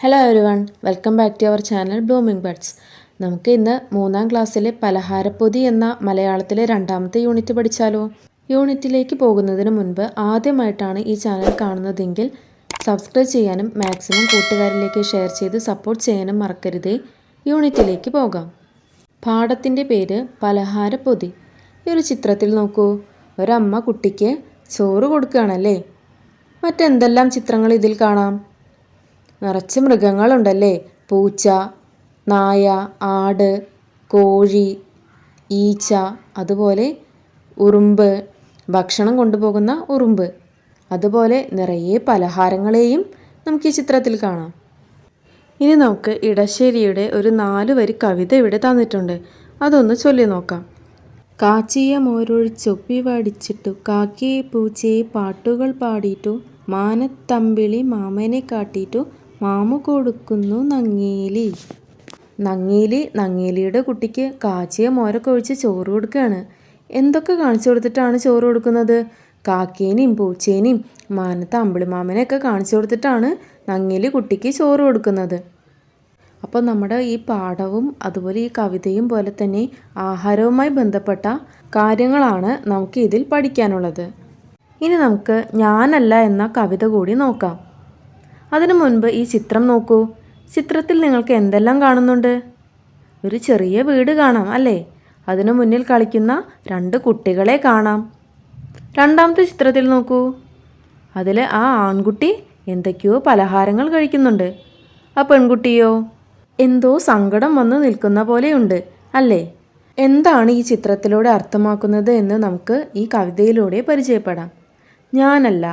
Hello everyone, welcome back to our channel Blooming Buds. നമുക്ക് ഇന്ന് 3ാം ക്ലാസ്സിലെ പലഹാരപ്പൊതി എന്ന മലയാളത്തിലെ 2ാമത്തെ യൂണിറ്റ് പഠിച്ചാലോ? യൂണിറ്റിലേക്ക് പോകുന്നതിന് മുൻപ് ആദ്യമായിട്ടാണ് ഈ ചാനൽ കാണുന്നതെങ്കിൽ സബ്സ്ക്രൈബ് ചെയ്യാനും മാക്സിമം കൂട്ടുകാരിലേക്ക് ഷെയർ ചെയ്ത് സപ്പോർട്ട് ചെയ്യാനും മറക്കരുതേ. യൂണിറ്റിലേക്ക് പോകാം. പാഠത്തിൻ്റെ പേര് പലഹാരപ്പൊതി. ഈ ഒരു ചിത്രത്തിൽ നോക്കൂ, ഒരമ്മ കുട്ടിക്ക് ചോറ് കൊടുക്കുകയാണല്ലേ. മറ്റെന്തെല്ലാം ചിത്രങ്ങൾ ഇതിൽ കാണാം? നിറച്ച് മൃഗങ്ങളുണ്ടല്ലേ. പൂച്ച, നായ, ആട്, കോഴി, ഈച്ച, അതുപോലെ ഉറുമ്പ്, ഭക്ഷണം കൊണ്ടുപോകുന്ന ഉറുമ്പ്, അതുപോലെ നിറയെ പലഹാരങ്ങളെയും നമുക്ക് ഈ ചിത്രത്തിൽ കാണാം. ഇനി നമുക്ക് ഇടശ്ശേരിയുടെ ഒരു 4 വരി കവിത ഇവിടെ തന്നിട്ടുണ്ട്. അതൊന്ന് ചൊല്ലി നോക്കാം. കാച്ചിയ മോരൊഴിച്ചൊപ്പി വടിച്ചിട്ടു, കാക്കിയെ പൂച്ചയെ പാട്ടുകൾ പാടിയിട്ടു, മാനത്തമ്പിളി മാമനെ കാട്ടിയിട്ടു, മാമു കൊടുക്കുന്നു നങ്ങേലി. നങ്ങേലിയുടെ കുട്ടിക്ക് കാച്ചിയ മോരൊക്കെ ഒഴിച്ച് ചോറ് കൊടുക്കുകയാണ്. എന്തൊക്കെ കാണിച്ചു കൊടുത്തിട്ടാണ് ചോറ് കൊടുക്കുന്നത്? കാക്കേനെയും പൂച്ചേനെയും മാനത്തെ അമ്പിളിമാമനെയൊക്കെ കാണിച്ചു കൊടുത്തിട്ടാണ് നങ്ങേലി കുട്ടിക്ക് ചോറ് കൊടുക്കുന്നത്. അപ്പോൾ നമ്മുടെ ഈ പാഠവും അതുപോലെ ഈ കവിതയും പോലെ തന്നെ ആഹാരവുമായി ബന്ധപ്പെട്ട കാര്യങ്ങളാണ് നമുക്ക് ഇതിൽ പഠിക്കാനുള്ളത്. ഇനി നമുക്ക് ഞാനല്ല എന്ന കവിത കൂടി നോക്കാം. അതിനു മുൻപ് ഈ ചിത്രം നോക്കൂ. ചിത്രത്തിൽ നിങ്ങൾക്ക് എന്തെല്ലാം കാണുന്നുണ്ട്? ഒരു ചെറിയ വീട് കാണാം അല്ലേ? അതിനു മുന്നിൽ കളിക്കുന്ന 2 കുട്ടികളെ കാണാം. 2ാമത്തെ ചിത്രത്തിൽ നോക്കൂ. അതിൽ ആ ആൺകുട്ടി എന്തൊക്കെയോ പലഹാരങ്ങൾ കഴിക്കുന്നുണ്ട്. ആ പെൺകുട്ടിയോ എന്തോ സങ്കടം വന്ന് നിൽക്കുന്ന പോലെയുണ്ട് അല്ലേ? എന്താണ് ഈ ചിത്രത്തിലൂടെ അർത്ഥമാക്കുന്നത് എന്ന് നമുക്ക് ഈ കവിതയിലൂടെ പരിചയപ്പെടാം. ഞാനല്ല.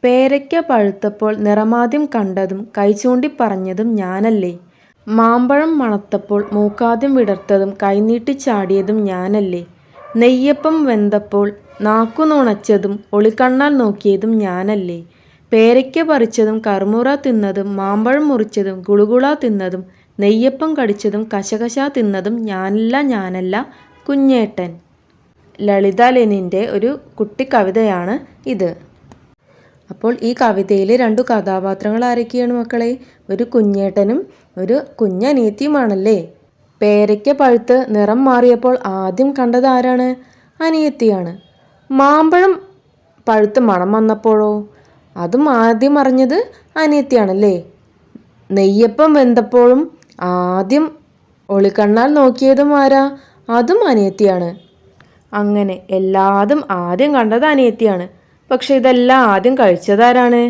പേരയ്ക്ക പഴുത്തപ്പോൾ നിറമാദ്യം കണ്ടതും കൈചൂണ്ടി പറഞ്ഞതും ഞാനല്ലേ. മാമ്പഴം മണത്തപ്പോൾ മൂക്കാദ്യം വിടർത്തതും കൈനീട്ടി ചാടിയതും ഞാനല്ലേ. നെയ്യപ്പം വെന്തപ്പോൾ നാക്കു നുണച്ചതും ഒളിക്കണ്ണാൽ നോക്കിയതും ഞാനല്ലേ. പേരയ്ക്ക പറിച്ചതും കറുമുറ തിന്നതും മാമ്പഴം മുറിച്ചതും ഗുളുകുള തിന്നതും നെയ്യപ്പം കടിച്ചതും കശകശ തിന്നതും ഞാനല്ല കുഞ്ഞേട്ടൻ. ലളിത ലെനിൻ്റെ ഒരു കുട്ടി കവിതയാണ് ഇത്. അപ്പോൾ ഈ കവിതയിൽ 2 കഥാപാത്രങ്ങൾ ആരൊക്കെയാണ് മക്കളെ? ഒരു കുഞ്ഞേട്ടനും ഒരു കുഞ്ഞനിയത്തിയുമാണല്ലേ. പേരയ്ക്ക പഴുത്ത് നിറം മാറിയപ്പോൾ ആദ്യം കണ്ടത് ആരാണ്? അനിയത്തിയാണ്. മാമ്പഴം പഴുത്ത് മണം വന്നപ്പോഴോ അതും ആദ്യം അറിഞ്ഞത് അനിയത്തിയാണല്ലേ. നെയ്യപ്പം വെന്തപ്പോഴും ആദ്യം ഒളിക്കണ്ണാൽ നോക്കിയതും ആരാ? അതും അനിയത്തിയാണ്. അങ്ങനെ എല്ലാതും ആദ്യം കണ്ടത് അനിയത്തിയാണ്. പക്ഷെ ഇതെല്ലാം ആദ്യം കഴിച്ചതാരാണ്?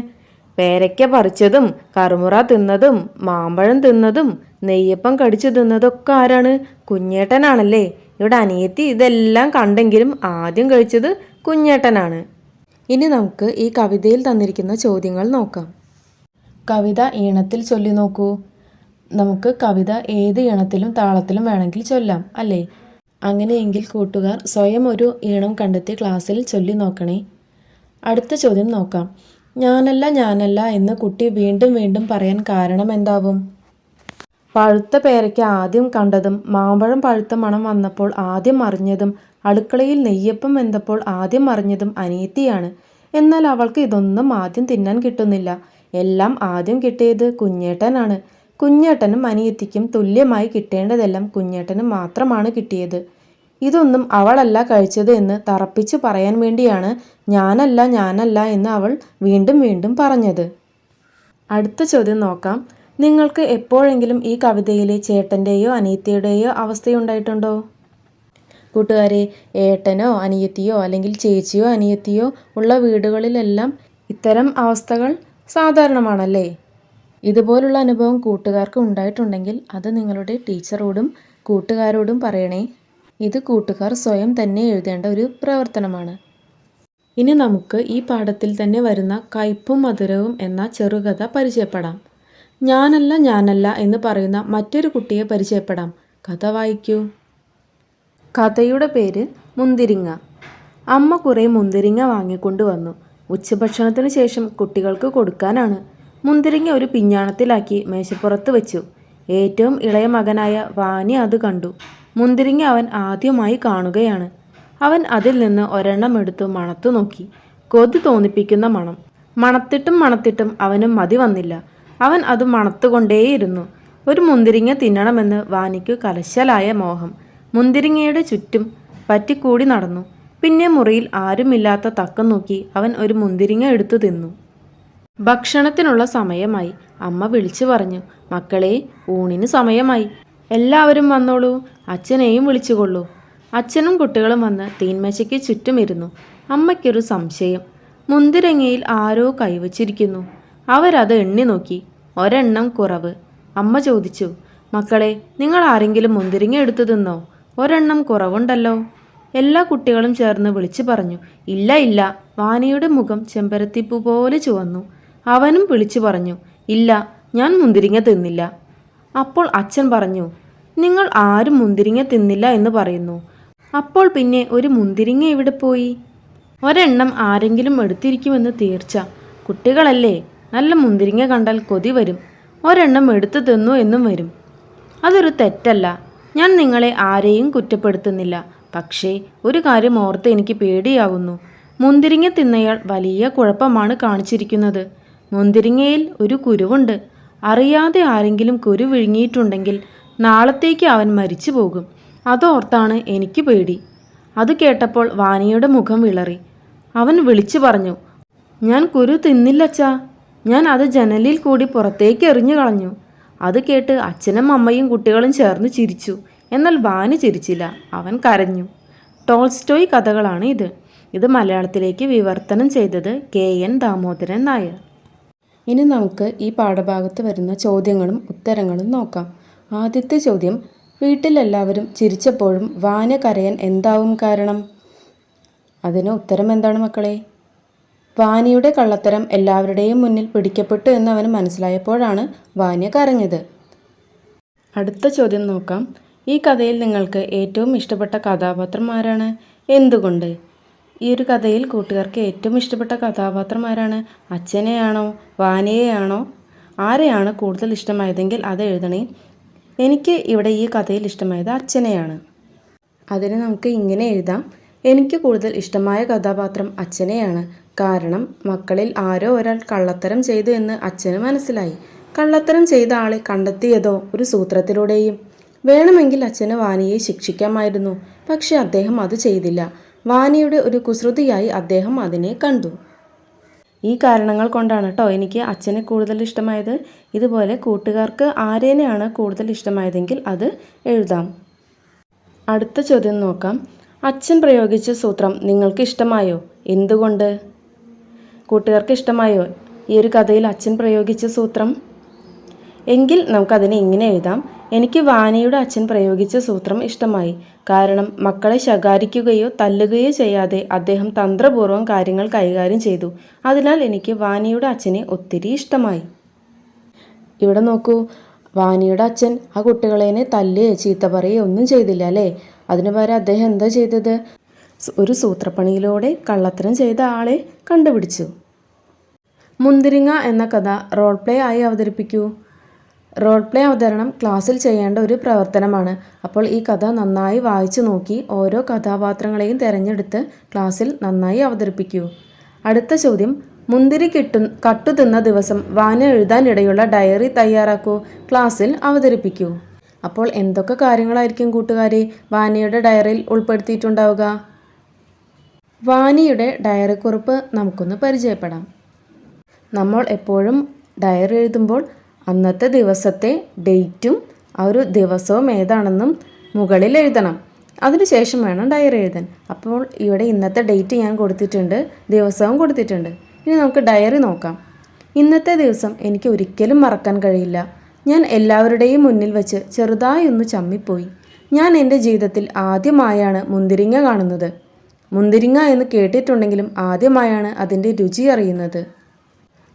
പേരയ്ക്ക പറിച്ചതും കറുമുറ തിന്നതും മാമ്പഴം തിന്നതും നെയ്യപ്പം കടിച്ചു തിന്നതൊക്കെ ആരാണ്? കുഞ്ഞേട്ടനാണല്ലേ. ഇവിടെ അനിയത്തി ഇതെല്ലാം കണ്ടെങ്കിലും ആദ്യം കഴിച്ചത് കുഞ്ഞേട്ടനാണ്. ഇനി നമുക്ക് ഈ കവിതയിൽ തന്നിരിക്കുന്ന ചോദ്യങ്ങൾ നോക്കാം. കവിത ഈണത്തിൽ ചൊല്ലി നോക്കൂ. നമുക്ക് കവിത ഏത് ഈണത്തിലും താളത്തിലും വേണമെങ്കിൽ ചൊല്ലാം അല്ലേ? അങ്ങനെയെങ്കിൽ കൂട്ടുകാർ സ്വയം ഒരു ഈണം കണ്ടെത്തി ക്ലാസ്സിൽ ചൊല്ലി നോക്കണേ. അടുത്ത ചോദ്യം നോക്കാം. ഞാനല്ല എന്ന് കുട്ടി വീണ്ടും പറയാൻ കാരണം എന്താവും? പഴുത്ത പേരയ്ക്ക ആദ്യം കണ്ടതും മാമ്പഴം പഴുത്ത മണം വന്നപ്പോൾ ആദ്യം അറിഞ്ഞതും അടുക്കളയിൽ നെയ്യപ്പം വെന്തപ്പോൾ ആദ്യം അറിഞ്ഞതും അനിയത്തിയാണ്. എന്നാൽ അവൾക്ക് ഇതൊന്നും ആദ്യം തിന്നാൻ കിട്ടുന്നില്ല. എല്ലാം ആദ്യം കിട്ടിയത് കുഞ്ഞേട്ടനാണ്. കുഞ്ഞേട്ടനും അനിയത്തിക്കും തുല്യമായി കിട്ടേണ്ടതെല്ലാം കുഞ്ഞേട്ടന് മാത്രമാണ് കിട്ടിയത്. ഇതൊന്നും അവളല്ല കഴിച്ചത് എന്ന് തറപ്പിച്ചു പറയാൻ വേണ്ടിയാണ് ഞാനല്ല എന്ന് അവൾ വീണ്ടും പറഞ്ഞത്. അടുത്ത ചോദ്യം നോക്കാം. നിങ്ങൾക്ക് എപ്പോഴെങ്കിലും ഈ കവിതയിലെ ചേട്ടൻ്റെയോ അനിയത്തിയുടെയോ അവസ്ഥയുണ്ടായിട്ടുണ്ടോ? കൂട്ടുകാരെ, ഏട്ടനോ അനിയത്തിയോ അല്ലെങ്കിൽ ചേച്ചിയോ അനിയത്തിയോ ഉള്ള വീടുകളിലെല്ലാം ഇത്തരം അവസ്ഥകൾ സാധാരണമാണല്ലേ. ഇതുപോലുള്ള അനുഭവം കൂട്ടുകാർക്ക് ഉണ്ടായിട്ടുണ്ടെങ്കിൽ അത് നിങ്ങളുടെ ടീച്ചറോടും കൂട്ടുകാരോടും പറയണേ. ഇത് കൂട്ടുകാർ സ്വയം തന്നെ എഴുതേണ്ട ഒരു പ്രവർത്തനമാണ്. ഇനി നമുക്ക് ഈ പാഠത്തിൽ തന്നെ വരുന്ന കയ്പും മധുരവും എന്ന ചെറുകഥ പരിചയപ്പെടാം. ഞാനല്ല എന്ന് പറയുന്ന മറ്റൊരു കുട്ടിയെ പരിചയപ്പെടാം. കഥ വായിക്കൂ. കഥയുടെ പേര് മുന്തിരിങ്ങ. അമ്മ കുറേ മുന്തിരിങ്ങ വാങ്ങിക്കൊണ്ട് വന്നു. ഉച്ചഭക്ഷണത്തിന് ശേഷം കുട്ടികൾക്ക് കൊടുക്കാനാണ്. മുന്തിരിങ്ങ ഒരു പിഞ്ഞാണത്തിലാക്കി മേശപ്പുറത്ത് വെച്ചു. ഏറ്റവും ഇളയ മകനായ വാനി അത് കണ്ടു. മുന്തിരിങ്ങ അവൻ ആദ്യമായി കാണുകയാണ്. അവൻ അതിൽ നിന്ന് ഒരെണ്ണം എടുത്തു മണത്തു നോക്കി. കൊതി തോന്നിപ്പിക്കുന്ന മണം. മണത്തിട്ടും അവന് മതി വന്നില്ല. അവൻ അത് മണത്തുകൊണ്ടേയിരുന്നു. ഒരു മുന്തിരിങ്ങ തിന്നണമെന്ന് വാനിക്കു കലശലായ മോഹം. മുന്തിരിങ്ങയുടെ ചുറ്റും പറ്റിക്കൂടി നടന്നു. പിന്നെ മുറിയിൽ ആരുമില്ലാത്ത തക്കം നോക്കി അവൻ ഒരു മുന്തിരിങ്ങ എടുത്തു തിന്നു. ഭക്ഷണത്തിനുള്ള സമയമായി. അമ്മ വിളിച്ചു പറഞ്ഞു, മക്കളെ, ഊണിന് സമയമായി, എല്ലാവരും വന്നോളൂ, അച്ഛനെയും വിളിച്ചുകൊള്ളൂ. അച്ഛനും കുട്ടികളും വന്ന് തീന്മേശയ്ക്ക് ചുറ്റുമിരുന്നു. അമ്മയ്ക്കൊരു സംശയം. മുന്തിരിങ്ങയിൽ ആരോ കൈവച്ചിരിക്കുന്നു. അവരത് എണ്ണി നോക്കി. ഒരെണ്ണം കുറവ്. അമ്മ ചോദിച്ചു, മക്കളെ, നിങ്ങൾ ആരെങ്കിലും മുന്തിരിങ്ങ എടുത്തു തിന്നോ? ഒരെണ്ണം കുറവുണ്ടല്ലോ. എല്ലാ കുട്ടികളും ചേർന്ന് വിളിച്ചു പറഞ്ഞു. ഇല്ല ഇല്ല. വാനിയുടെ മുഖം ചെമ്പരത്തിപ്പൂ പോലെ ചുവന്നു. അവനും വിളിച്ചു പറഞ്ഞു, ഇല്ല, ഞാൻ മുന്തിരിങ്ങ തിന്നില്ല. അപ്പോൾ അച്ഛൻ പറഞ്ഞു, നിങ്ങൾ ആരും മുന്തിരിങ്ങ തിന്നില്ല എന്ന് പറയുന്നു. അപ്പോൾ പിന്നെ ഒരു മുന്തിരിങ്ങ എവിടെ പോയി? ഒരെണ്ണം ആരെങ്കിലും എടുത്തിരിക്കുമെന്ന് തീർച്ച. കുട്ടികളല്ലേ, നല്ല മുന്തിരിങ്ങ കണ്ടാൽ കൊതി വരും. ഒരെണ്ണം എടുത്തു തിന്നു എന്നും വരും. അതൊരു തെറ്റല്ല. ഞാൻ നിങ്ങളെ ആരെയും കുറ്റപ്പെടുത്തുന്നില്ല. പക്ഷേ ഒരു കാര്യം ഓർത്ത് എനിക്ക് പേടിയാകുന്നു. മുന്തിരിങ്ങ തിന്നയാൾ വലിയ കുഴപ്പമാണ് കാണിച്ചിരിക്കുന്നത്. മുന്തിരിങ്ങയിൽ ഒരു കുരുവുണ്ട്. അറിയാതെ ആരെങ്കിലും കുരു വിഴുങ്ങിയിട്ടുണ്ടെങ്കിൽ നാളത്തേക്ക് അവൻ മരിച്ചു പോകും. അതോർത്താണ് എനിക്ക് പേടി. അത് കേട്ടപ്പോൾ വാനിയുടെ മുഖം വിളറി. അവൻ വിളിച്ചു പറഞ്ഞു, ഞാൻ കുരു തിന്നില്ലച്ചാ. ഞാൻ അത് ജനലിൽ കൂടി പുറത്തേക്ക് എറിഞ്ഞു കളഞ്ഞു. അത് കേട്ട് അച്ഛനും അമ്മയും കുട്ടികളും ചേർന്ന് ചിരിച്ചു. എന്നാൽ വാനി ചിരിച്ചില്ല. അവൻ കരഞ്ഞു. ടോൾസ്റ്റോയ് കഥകളാണ് ഇത്. ഇത് മലയാളത്തിലേക്ക് വിവർത്തനം ചെയ്തത് KN ദാമോദരൻ നായർ. ഇനി നമുക്ക് ഈ പാഠഭാഗത്ത് വരുന്ന ചോദ്യങ്ങളും ഉത്തരങ്ങളും നോക്കാം. ആദ്യത്തെ ചോദ്യം, വീട്ടിലെല്ലാവരും ചിരിച്ചപ്പോഴും വാന കരയാൻ എന്താവും കാരണം? അതിന് ഉത്തരം എന്താണ് മക്കളെ? വാനിയുടെ കള്ളത്തരം എല്ലാവരുടെയും മുന്നിൽ പിടിക്കപ്പെട്ടു എന്ന് അവന് മനസ്സിലായപ്പോഴാണ് വാന്യ കരഞ്ഞത്. അടുത്ത ചോദ്യം നോക്കാം. ഈ കഥയിൽ നിങ്ങൾക്ക് ഏറ്റവും ഇഷ്ടപ്പെട്ട കഥാപാത്രം ആരാണ്? എന്തുകൊണ്ട്? ഈ ഒരു കഥയിൽ കൂട്ടുകാർക്ക് ഏറ്റവും ഇഷ്ടപ്പെട്ട കഥാപാത്രം ആരാണ്? അച്ഛനെയാണോ വാനയെയാണോ? ആരെയാണ് കൂടുതൽ ഇഷ്ടമായതെങ്കിൽ അത് എഴുതണേ. എനിക്ക് ഇവിടെ ഈ കഥയിൽ ഇഷ്ടമായത് അച്ഛനെയാണ്. അതിന് നമുക്ക് ഇങ്ങനെ എഴുതാം, എനിക്ക് കൂടുതൽ ഇഷ്ടമായ കഥാപാത്രം അച്ഛനെയാണ്. കാരണം മക്കളിൽ ആരോ ഒരാൾ കള്ളത്തരം ചെയ്തു എന്ന് അച്ഛന് മനസ്സിലായി. കള്ളത്തരം ചെയ്ത ആളെ കണ്ടെത്തിയതോ ഒരു സൂത്രത്തിലൂടെയും. വേണമെങ്കിൽ അച്ഛന് വാനിയെ ശിക്ഷിക്കാമായിരുന്നു. പക്ഷെ അദ്ദേഹം അത് ചെയ്തില്ല. വാനിയുടെ ഒരു കുസൃതിയായി അദ്ദേഹം അതിനെ കണ്ടു. ഈ കാരണങ്ങൾ കൊണ്ടാണ് കേട്ടോ എനിക്ക് അച്ഛനെ കൂടുതൽ ഇഷ്ടമായത്. ഇതുപോലെ കൂട്ടുകാർക്ക് ആരേനെയാണ് കൂടുതൽ ഇഷ്ടമായതെങ്കിൽ അത് എഴുതാം. അടുത്ത ചോദ്യം നോക്കാം. അച്ഛൻ പ്രയോഗിച്ച സൂത്രം നിങ്ങൾക്ക് ഇഷ്ടമായോ? എന്തുകൊണ്ട്? കൂട്ടുകാർക്ക് ഇഷ്ടമായോ ഈ ഒരു കഥയിൽ അച്ഛൻ പ്രയോഗിച്ച സൂത്രം? എങ്കിൽ നമുക്കതിനെ ഇങ്ങനെ എഴുതാം, എനിക്ക് വാനിയുടെ അച്ഛൻ പ്രയോഗിച്ച സൂത്രം ഇഷ്ടമായി. കാരണം മക്കളെ ശകാരിക്കുകയോ തല്ലുകയോ ചെയ്യാതെ അദ്ദേഹം തന്ത്രപൂർവ്വം കാര്യങ്ങൾ കൈകാര്യം ചെയ്തു. അതിനാൽ എനിക്ക് വാനിയുടെ അച്ഛനെ ഒത്തിരി ഇഷ്ടമായി. ഇവിടെ നോക്കൂ, വാനിയുടെ അച്ഛൻ ആ കുട്ടികളെ തല്ലുകയോ ചീത്ത പറയുകയോ ഒന്നും ചെയ്തില്ല അല്ലേ? അതിനു പകരം അദ്ദേഹം എന്താ ചെയ്തത്? ഒരു സൂത്രപ്പണിയിലൂടെ കള്ളത്തരം ചെയ്ത ആളെ കണ്ടുപിടിച്ചു. മുന്തിരിങ്ങ എന്ന കഥ റോൾ പ്ലേ ആയി അവതരിപ്പിക്കൂ. റോൾ പ്ലേ അവതരണം ക്ലാസ്സിൽ ചെയ്യേണ്ട ഒരു പ്രവർത്തനമാണ്. അപ്പോൾ ഈ കഥ നന്നായി വായിച്ചു നോക്കി ഓരോ കഥാപാത്രങ്ങളെയും തിരഞ്ഞെടുത്ത് ക്ലാസ്സിൽ നന്നായി അവതരിപ്പിക്കൂ. അടുത്ത ചോദ്യം, മുന്തിരി കട്ടുതിന്ന ദിവസം വാന എഴുതാനിടയുള്ള ഡയറി തയ്യാറാക്കൂ, ക്ലാസ്സിൽ അവതരിപ്പിക്കൂ. അപ്പോൾ എന്തൊക്കെ കാര്യങ്ങളായിരിക്കും കൂട്ടുകാരെ വാനിയുടെ ഡയറിയിൽ ഉൾപ്പെടുത്തിയിട്ടുണ്ടാവുക? വാനിയുടെ ഡയറി കുറിപ്പ് നമുക്കൊന്ന് പരിചയപ്പെടാം. നമ്മൾ എപ്പോഴും ഡയറി എഴുതുമ്പോൾ അന്നത്തെ ദിവസത്തെ ഡേറ്റും ആ ഒരു ദിവസവും ഏതാണെന്നും മുകളിൽ എഴുതണം. അതിനുശേഷം വേണം ഡയറി എഴുതാൻ. അപ്പോൾ ഇവിടെ ഇന്നത്തെ ഡേറ്റ് ഞാൻ കൊടുത്തിട്ടുണ്ട്, ദിവസവും കൊടുത്തിട്ടുണ്ട്. ഇനി നമുക്ക് ഡയറി നോക്കാം. ഇന്നത്തെ ദിവസം എനിക്ക് ഒരിക്കലും മറക്കാൻ കഴിയില്ല. ഞാൻ എല്ലാവരുടെയും മുന്നിൽ വെച്ച് ചെറുതായി ഒന്ന് ചമ്മിപ്പോയി. ഞാൻ എൻ്റെ ജീവിതത്തിൽ ആദ്യമായാണ് മുന്തിരിങ്ങ കാണുന്നത്. മുന്തിരിങ്ങ എന്ന് കേട്ടിട്ടുണ്ടെങ്കിലും ആദ്യമായാണ് അതിൻ്റെ രുചി അറിയുന്നത്.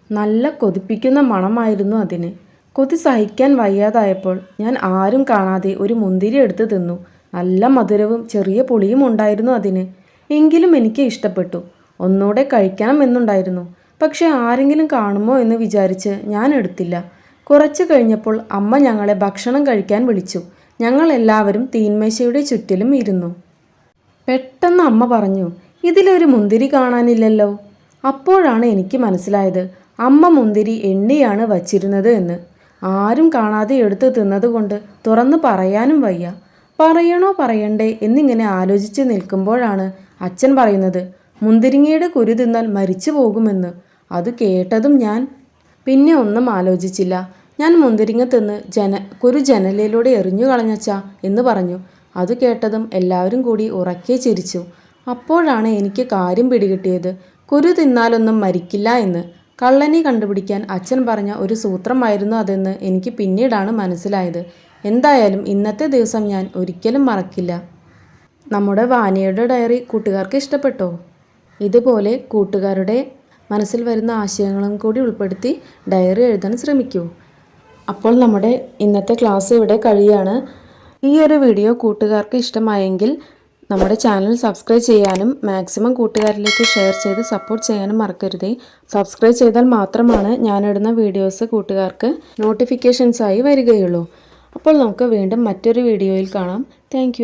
നല്ല കൊതിപ്പിക്കുന്ന മണമായിരുന്നു അതിന്. കൊതി സഹിക്കാൻ വയ്യാതായപ്പോൾ ഞാൻ ആരും കാണാതെ ഒരു മുന്തിരി എടുത്ത് തിന്നു. നല്ല മധുരവും ചെറിയ പുളിയും ഉണ്ടായിരുന്നു അതിന്. എങ്കിലും എനിക്ക് ഇഷ്ടപ്പെട്ടു. ഒന്നുകൂടെ കഴിക്കണം എന്നുണ്ടായിരുന്നു. പക്ഷെ ആരെങ്കിലും കാണുമോ എന്ന് വിചാരിച്ച് ഞാൻ എടുത്തില്ല. കുറച്ച് കഴിഞ്ഞപ്പോൾ അമ്മ ഞങ്ങളെ ഭക്ഷണം കഴിക്കാൻ വിളിച്ചു. ഞങ്ങൾ എല്ലാവരും തീന്മേശയുടെ ചുറ്റിലും ഇരുന്നു. പെട്ടെന്ന് അമ്മ പറഞ്ഞു, ഇതിലൊരു മുന്തിരി കാണാനില്ലല്ലോ. അപ്പോഴാണ് എനിക്ക് മനസ്സിലായത് അമ്മ മുന്തിരി എണ്ണിയാണ് വച്ചിരുന്നത് എന്ന്. ആരും കാണാതെ എടുത്ത് തിന്നതുകൊണ്ട് തുറന്നു പറയാനും വയ്യ. പറയണോ പറയണ്ടേ എന്നിങ്ങനെ ആലോചിച്ച് നിൽക്കുമ്പോഴാണ് അച്ഛൻ പറയുന്നത്, മുന്തിരിങ്ങയുടെ കുരു തിന്നാൽ മരിച്ചു പോകുമെന്ന്. അത് കേട്ടതും ഞാൻ പിന്നെ ഒന്നും ആലോചിച്ചില്ല. ഞാൻ മുന്തിരിങ്ങ തിന്ന് കുരു ജനലിലൂടെ എറിഞ്ഞു കളഞ്ഞച്ചാ എന്ന് പറഞ്ഞു. അത് കേട്ടതും എല്ലാവരും കൂടി ഉറക്കെ ചിരിച്ചു. അപ്പോഴാണ് എനിക്ക് കാര്യം പിടികിട്ടിയത്. കുരു തിന്നാലൊന്നും മരിക്കില്ല എന്ന്. കള്ളനെ കണ്ടുപിടിക്കാൻ അച്ഛൻ പറഞ്ഞ ഒരു സൂത്രമായിരുന്നു അതെന്ന് എനിക്ക് പിന്നീടാണ് മനസ്സിലായത്. എന്തായാലും ഇന്നത്തെ ദിവസം ഞാൻ ഒരിക്കലും മറക്കില്ല. നമ്മുടെ വാനിയുടെ ഡയറി കൂട്ടുകാർക്ക് ഇഷ്ടപ്പെട്ടോ? ഇതുപോലെ കൂട്ടുകാരുടെ മനസ്സിൽ വരുന്ന ആശയങ്ങളും കൂടി ഉൾപ്പെടുത്തി ഡയറി എഴുതാൻ ശ്രമിക്കൂ. അപ്പോൾ നമ്മുടെ ഇന്നത്തെ ക്ലാസ് ഇവിടെ കഴിയാണ്. ഈ ഒരു വീഡിയോ കൂട്ടുകാർക്ക് ഇഷ്ടമായെങ്കിൽ നമ്മുടെ ചാനൽ സബ്സ്ക്രൈബ് ചെയ്യാനും മാക്സിമം കൂട്ടുകാരിലേക്ക് ഷെയർ ചെയ്ത് സപ്പോർട്ട് ചെയ്യാനും മറക്കരുതേ. സബ്സ്ക്രൈബ് ചെയ്താൽ മാത്രമാണ് ഞാനിടുന്ന വീഡിയോസ് കൂട്ടുകാർക്ക് നോട്ടിഫിക്കേഷൻസായി വരികയുള്ളൂ. അപ്പോൾ നമുക്ക് വീണ്ടും മറ്റൊരു വീഡിയോയിൽ കാണാം. താങ്ക്